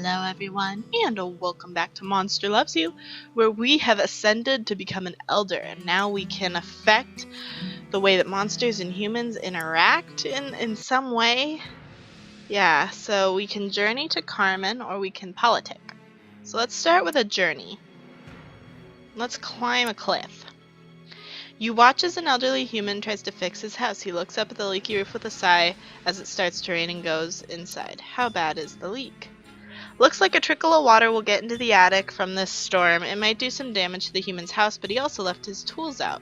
Hello everyone, and welcome back to Monster Loves You, where we have ascended to become an elder, and now we can affect the way that monsters and humans interact in some way. Yeah, so we can journey to Carmen, or we can politic. So let's start with a journey. Let's climb a cliff. You watch as an elderly human tries to fix his house. He looks up at the leaky roof with a sigh as it starts to rain and goes inside. How bad is the leak? Looks like a trickle of water will get into the attic from this storm. It might do some damage to the human's house, but he also left his tools out.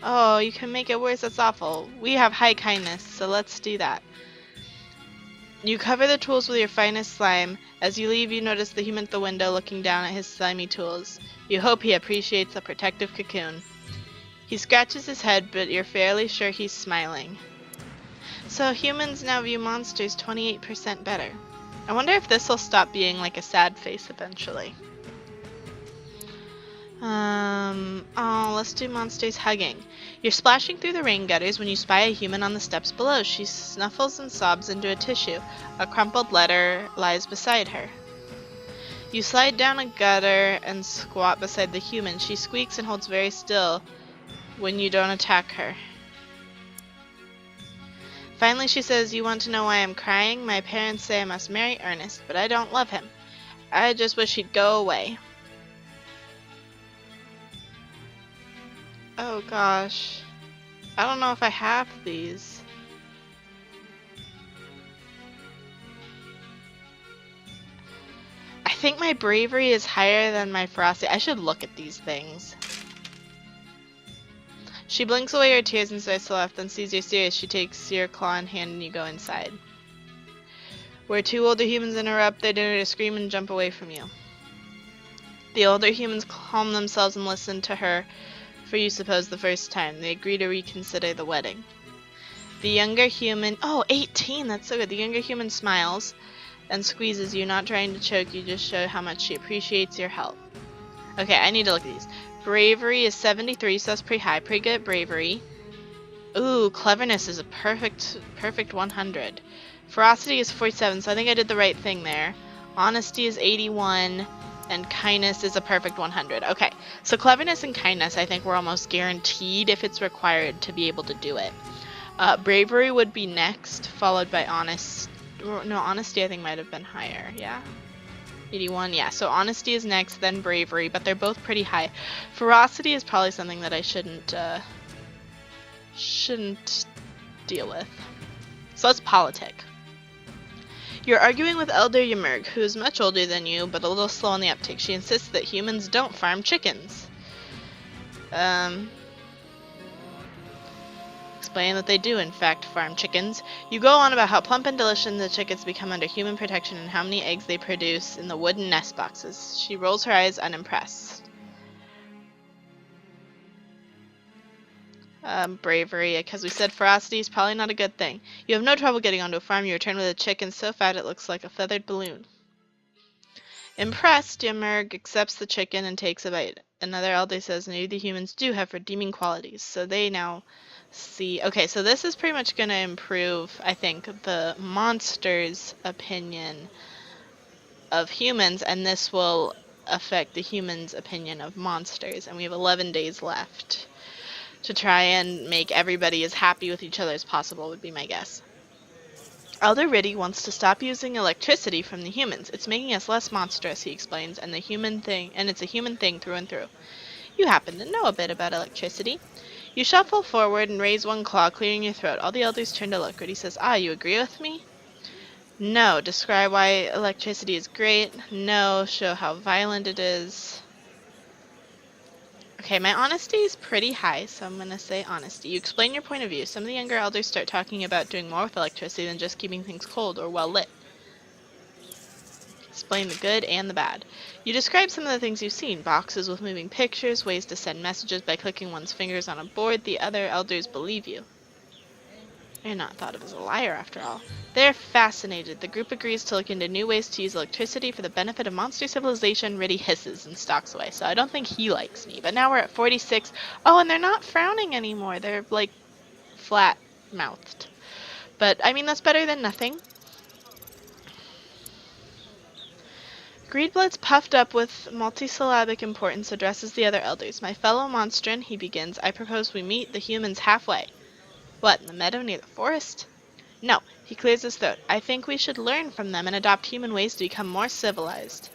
Oh, you can make it worse. That's awful. We have high kindness, so let's do that. You cover the tools with your finest slime. As you leave, you notice the human at the window looking down at his slimy tools. You hope he appreciates the protective cocoon. He scratches his head, but you're fairly sure he's smiling. So humans now view monsters 28% better. I wonder if this will stop being like a sad face eventually. Let's do monsters hugging. You're splashing through the rain gutters when you spy a human on the steps below. She snuffles and sobs into a tissue. A crumpled letter lies beside her. You slide down a gutter and squat beside the human. She squeaks and holds very still when you don't attack her. Finally, she says, "You want to know why I'm crying? My parents say I must marry Ernest, but I don't love him. I just wish he'd go away." Oh gosh. I don't know if I have these. I think my bravery is higher than my ferocity. I should look at these things. She blinks away her tears and starts to laugh, then sees you're serious. She takes your claw in hand and you go inside. Where two older humans interrupt their dinner to scream and jump away from you. The older humans calm themselves and listen to her for you suppose the first time. They agree to reconsider the wedding. The younger human, 18, that's so good. The younger human smiles and squeezes you, not trying to choke you, just show how much she appreciates your help. Okay, I need to look at these. Bravery is 73, so that's pretty high. Pretty good at bravery. Ooh, cleverness is a perfect 100. Ferocity is 47, so I think I did the right thing there. Honesty is 81. And kindness is a perfect 100. Okay, so cleverness and kindness, I think we're almost guaranteed if it's required to be able to do it. Bravery would be next, followed by honesty I think might have been higher, yeah? 81, yeah, so honesty is next, then bravery, but they're both pretty high. Ferocity is probably something that I shouldn't deal with. So let's politic. You're arguing with Elder Ymurg, who is much older than you, but a little slow on the uptake. She insists that humans don't farm chickens. Explain that they do, in fact, farm chickens. You go on about how plump and delicious the chickens become under human protection and how many eggs they produce in the wooden nest boxes. She rolls her eyes, unimpressed. Bravery, because we said ferocity is probably not a good thing. You have no trouble getting onto a farm. You return with a chicken so fat it looks like a feathered balloon. Impressed, Ymurg accepts the chicken and takes a bite. Another elder says maybe the humans do have redeeming qualities, so they now see. Okay, so this is pretty much going to improve, I think, the monster's opinion of humans, and this will affect the humans' opinion of monsters. And we have 11 days left to try and make everybody as happy with each other as possible, would be my guess. Elder Riddy wants to stop using electricity from the humans. It's making us less monstrous, he explains, and it's a human thing through and through. You happen to know a bit about electricity. You shuffle forward and raise one claw, clearing your throat. All the elders turn to look. Riddy says, you agree with me? No. Describe why electricity is great. No. Show how violent it is. Okay, my honesty is pretty high, so I'm going to say honesty. You explain your point of view. Some of the younger elders start talking about doing more with electricity than just keeping things cold or well lit. Explain the good and the bad. You describe some of the things you've seen. Boxes with moving pictures, ways to send messages by clicking one's fingers on a board. The other elders believe you. They're not thought of as a liar, after all. They're fascinated. The group agrees to look into new ways to use electricity for the benefit of monster civilization. Riddy hisses and stalks away, so I don't think he likes me. But now we're at 46. Oh, and they're not frowning anymore. They're, like, flat-mouthed. But, I mean, that's better than nothing. Greedblood's puffed up with multisyllabic importance addresses the other elders. My fellow monstrin, he begins, I propose we meet the humans halfway. What, in the meadow near the forest? No, he clears his throat. I think we should learn from them and adopt human ways to become more civilized.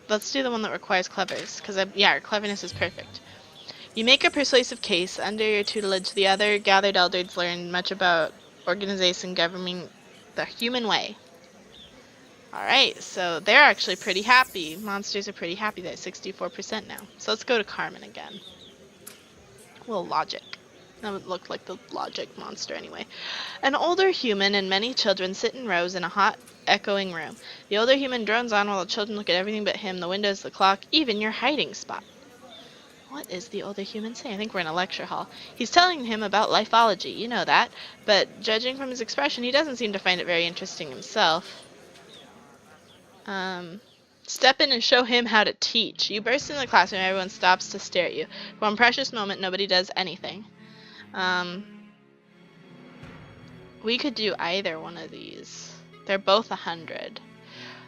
Let's do the one that requires clevers, because, yeah, our cleverness is perfect. You make a persuasive case. Under your tutelage, the other gathered elders learned much about organization governing the human way. Alright, so they're actually pretty happy. Monsters are pretty happy. They're at 64% now. So let's go to Carmen again. Well, logic. That would look like the logic monster anyway. An older human and many children sit in rows in a hot, echoing room. The older human drones on while the children look at everything but him, the windows, the clock, even your hiding spot. What is the older human saying? I think we're in a lecture hall. He's telling him about lifeology, you know that. But judging from his expression, he doesn't seem to find it very interesting himself. Step in and show him how to teach. You burst into the classroom, everyone stops to stare at you. For one precious moment, nobody does anything. We could do either one of these. They're both 100.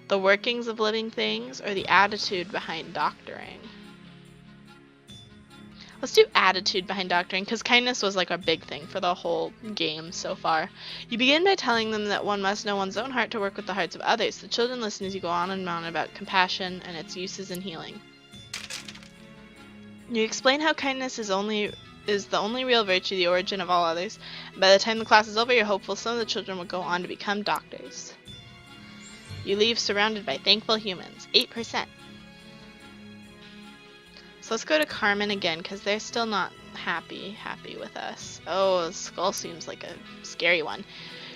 The workings of living things or the attitude behind doctoring. Let's do attitude behind doctoring, because kindness was like a big thing for the whole game so far. You begin by telling them that one must know one's own heart to work with the hearts of others. The children listen as you go on and on about compassion and its uses in healing. You explain how kindness is the only real virtue, the origin of all others. By the time the class is over, you're hopeful some of the children will go on to become doctors. You leave surrounded by thankful humans. 8%. So let's go to Carmen again, because they're still not happy with us. Oh, the skull seems like a scary one.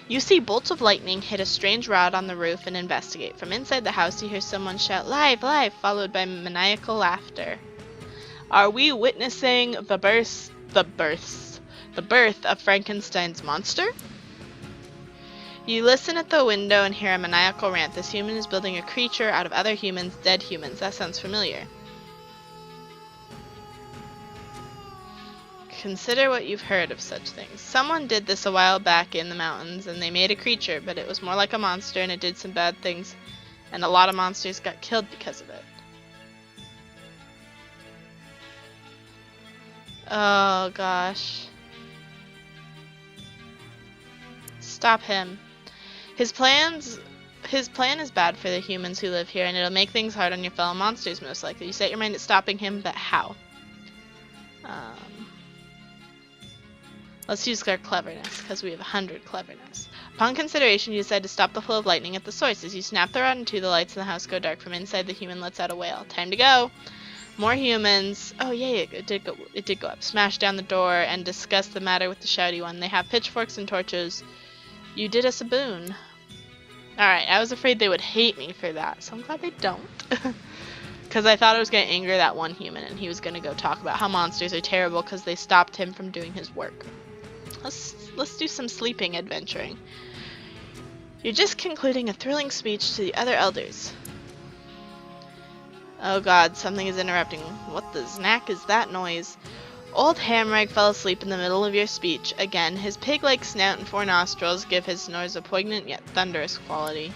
You see bolts of lightning hit a strange rod on the roof and investigate. From inside the house, you hear someone shout, "Live, live," followed by maniacal laughter. Are we witnessing the birth of Frankenstein's monster? You listen at the window and hear a maniacal rant. This human is building a creature out of other humans, dead humans. That sounds familiar. Consider what you've heard of such things. Someone did this a while back in the mountains, and they made a creature, but it was more like a monster, and it did some bad things, and a lot of monsters got killed because of it. Oh, gosh. Stop him. His plan is bad for the humans who live here, and it'll make things hard on your fellow monsters, most likely. You set your mind at stopping him, but how? Let's use our cleverness, because we have 100 cleverness. Upon consideration, you decide to stop the flow of lightning at the source. As you snap the rod in two, the lights in the house go dark. From inside, the human lets out a wail. Time to go! More humans. Oh, yay, it did go up. Smash down the door and discuss the matter with the shouty one. They have pitchforks and torches. You did us a boon. Alright, I was afraid they would hate me for that, so I'm glad they don't. Because I thought I was going to anger that one human, and he was going to go talk about how monsters are terrible because they stopped him from doing his work. Let's do some sleeping adventuring. You're just concluding a thrilling speech to the other elders. Oh god, something is interrupting. What the snack is that noise? Old Hamrag fell asleep in the middle of your speech. Again, his pig-like snout and 4 nostrils give his snores a poignant yet thunderous quality.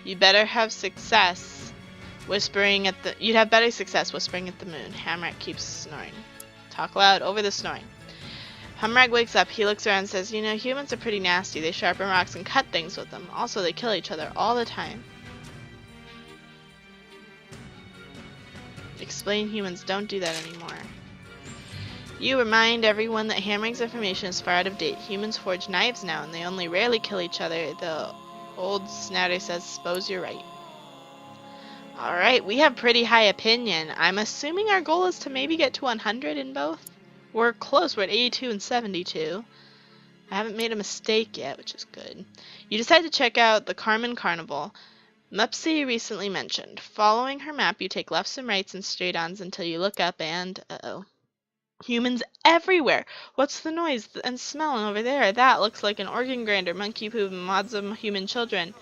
You'd have success whispering at the moon. Hamrag keeps snoring. Talk loud over the snoring. Hamrag wakes up. He looks around and says, "You know, humans are pretty nasty. They sharpen rocks and cut things with them. Also, they kill each other all the time." Explain humans don't do that anymore. You remind everyone that Hamrag's information is far out of date. Humans forge knives now, and they only rarely kill each other. The old snouter says, "Suppose you're right." Alright, we have pretty high opinion. I'm assuming our goal is to maybe get to 100 in both. We're close. We're at 82 and 72. I haven't made a mistake yet, which is good. You decide to check out the Carmen Carnival. Mupsy recently mentioned. Following her map, you take lefts and rights and straight-ons until you look up and... Uh-oh. Humans everywhere! What's the noise and smell over there? That looks like an organ grinder, monkey poop, and lots of human children.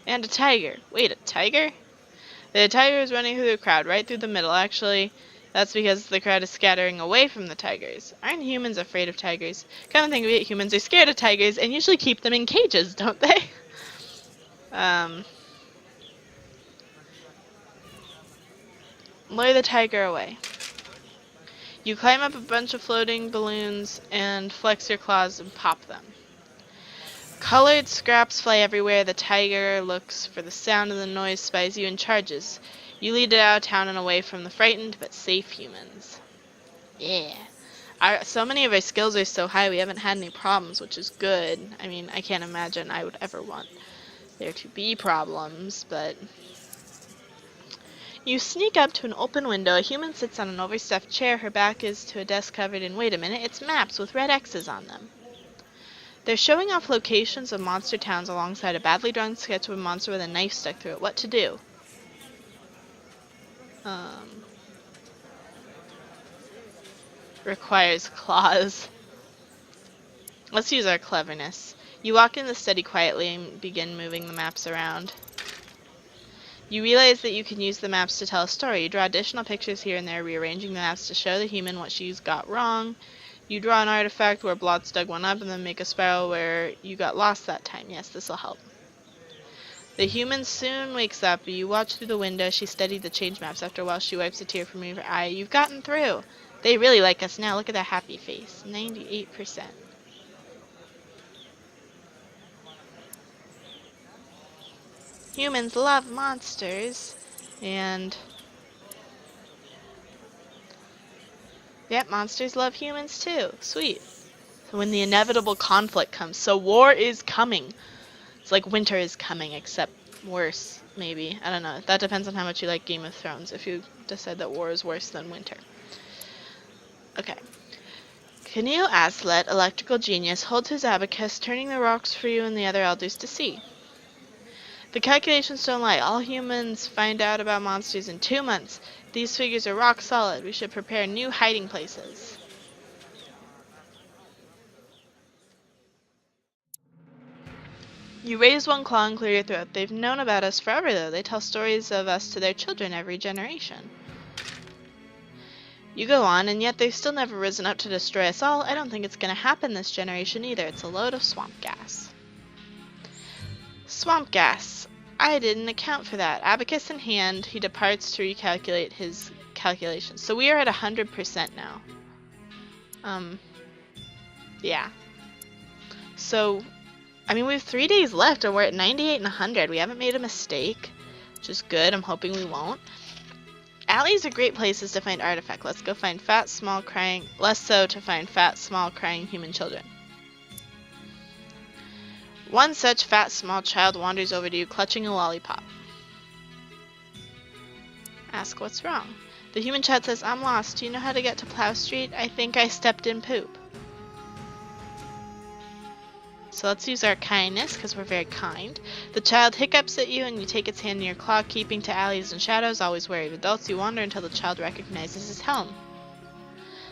And a tiger. Wait, a tiger? The tiger is running through the crowd, right through the middle. Actually, that's because the crowd is scattering away from the tigers. Aren't humans afraid of tigers? Come to think of it, humans are scared of tigers and usually keep them in cages, don't they? Lure the tiger away. You climb up a bunch of floating balloons and flex your claws and pop them. Colored scraps fly everywhere. The tiger looks for the sound of the noise, spies you, and charges. You lead it out of town and away from the frightened but safe humans. Yeah. So many of our skills are so high we haven't had any problems, which is good. I mean, I can't imagine I would ever want there to be problems, but... You sneak up to an open window. A human sits on an overstuffed chair. Her back is to a desk covered in, wait a minute, it's maps with red X's on them. They're showing off locations of monster towns alongside a badly drawn sketch of a monster with a knife stuck through it. What to do? Requires claws. Let's use our cleverness. You walk in the study quietly and begin moving the maps around. You realize that you can use the maps to tell a story. You draw additional pictures here and there, rearranging the maps to show the human what she's got wrong. You draw an artifact where Blotz dug one up and then make a spiral where you got lost that time. Yes, this will help. The human soon wakes up. You watch through the window. She studied the change maps. After a while, she wipes a tear from her eye. You've gotten through. They really like us now. Look at that happy face. 98%. Humans love monsters. And... yep, monsters love humans too. Sweet. When the inevitable conflict comes. So war is coming. It's like winter is coming, except worse, maybe. I don't know. That depends on how much you like Game of Thrones, if you decide that war is worse than winter. Okay. Kenil Aslet, electrical genius, holds his abacus, turning the rocks for you and the other elders to see. The calculations don't lie. All humans find out about monsters in 2 months. These figures are rock solid. We should prepare new hiding places. You raise one claw and clear your throat. They've known about us forever, though. They tell stories of us to their children every generation. You go on, and yet they've still never risen up to destroy us all. I don't think it's going to happen this generation either. It's a load of swamp gas. Swamp gas. I didn't account for that. Abacus in hand, he departs to recalculate his calculations. So we are at 100% now. Yeah. So, I mean, we have 3 days left, and we're at 98 and 100. We haven't made a mistake, which is good. I'm hoping we won't. Alleys are great places to find artifact. Let's go find fat, small, crying... less so to find fat, small, crying human children. One such fat, small child wanders over to you, clutching a lollipop. Ask what's wrong. The human child says, I'm lost. Do you know how to get to Plow Street? I think I stepped in poop. So let's use our kindness, because we're very kind. The child hiccups at you, and you take its hand in your claw, keeping to alleys and shadows, always wary of adults. You wander until the child recognizes his home.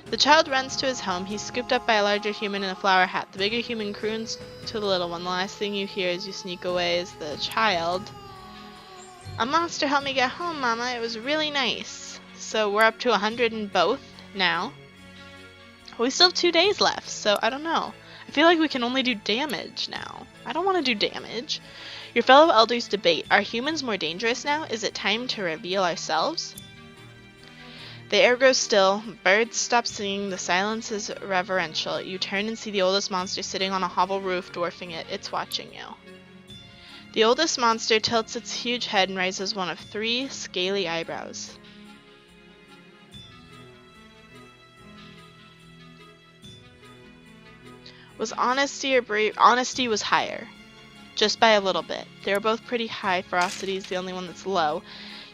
The child runs to his home. He's scooped up by a larger human in a flower hat. The bigger human croons to the little one. The last thing you hear as you sneak away is the child. A monster helped me get home, Mama. It was really nice. So we're up to 100 in both now. We still have 2 days left, so I don't know. I feel like we can only do damage now. I don't want to do damage. Your fellow elders debate. Are humans more dangerous now? Is it time to reveal ourselves? The air grows still. Birds stop singing. The silence is reverential. You turn and see the oldest monster sitting on a hovel roof, dwarfing it. It's watching you. The oldest monster tilts its huge head and raises one of 3 scaly eyebrows. Was honesty or brave? Honesty was higher. Just by a little bit. They were both pretty high. Ferocity is the only one that's low.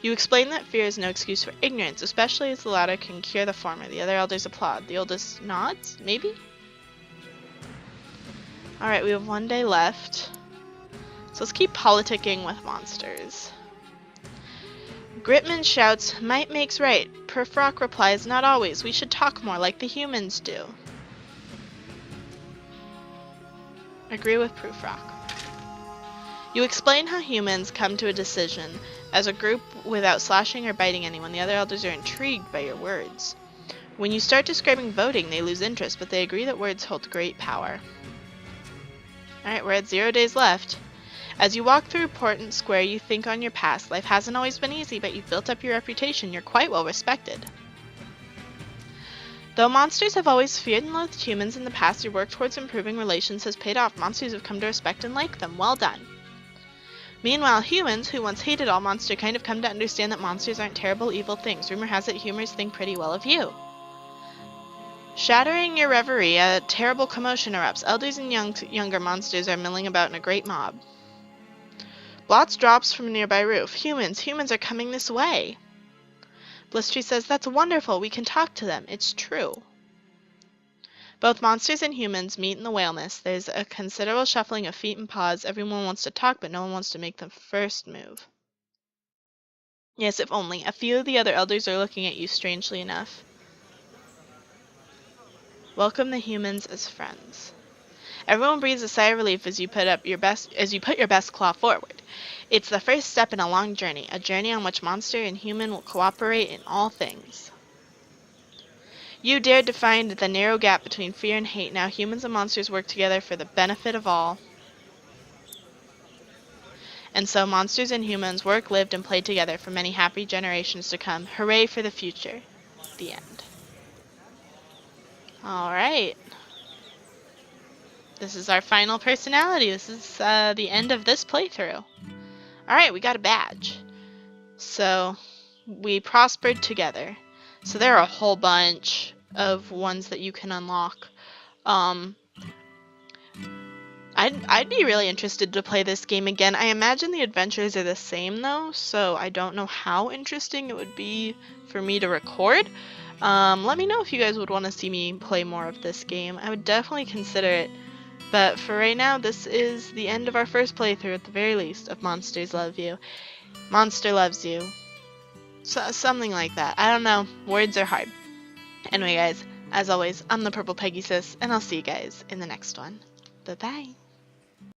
You explain that fear is no excuse for ignorance, especially as the latter can cure the former. The other elders applaud. The oldest nods? Maybe? Alright, we have 1 day left. So let's keep politicking with monsters. Gritman shouts, might makes right. Perfrock replies, not always. We should talk more like the humans do. Agree with Prufrock. You explain how humans come to a decision as a group without slashing or biting anyone. The other elders are intrigued by your words. When you start describing voting, they lose interest, but they agree that words hold great power. Alright, we're at 0 days left. As you walk through Portland Square, you think on your past. Life hasn't always been easy, but you've built up your reputation. You're quite well respected. Though monsters have always feared and loathed humans in the past, your work towards improving relations has paid off. Monsters have come to respect and like them. Well done. Meanwhile, humans, who once hated all monster kind, have come to understand that monsters aren't terrible, evil things. Rumor has it humans think pretty well of you. Shattering your reverie, a terrible commotion erupts. Elders and younger monsters are milling about in a great mob. Blots drops from a nearby roof. Humans are coming this way. Blistry says, that's wonderful, we can talk to them. It's true. Both monsters and humans meet in the whale nest. There's a considerable shuffling of feet and paws. Everyone wants to talk, but no one wants to make the first move. Yes, if only. A few of the other elders are looking at you, strangely enough. Welcome the humans as friends. Everyone breathes a sigh of relief as you put your best claw forward. It's the first step in a long journey, a journey on which monster and human will cooperate in all things. You dared to find the narrow gap between fear and hate. Now humans and monsters work together for the benefit of all. And so monsters and humans work, lived, and played together for many happy generations to come. Hooray for the future. The end. Alright. This is our final personality. This is the end of this playthrough. Alright, we got a badge. So, we prospered together. So there are a whole bunch of ones that you can unlock. I'd be really interested to play this game again. I imagine the adventures are the same though, so I don't know how interesting it would be for me to record. Let me know if you guys would want to see me play more of this game. I would definitely consider it. But for right now, this is the end of our first playthrough, at the very least, of Monsters Love You. Monster loves you. So, something like that. I don't know. Words are hard. Anyway, guys, as always, I'm the Purple Pegasus, and I'll see you guys in the next one. Bye-bye.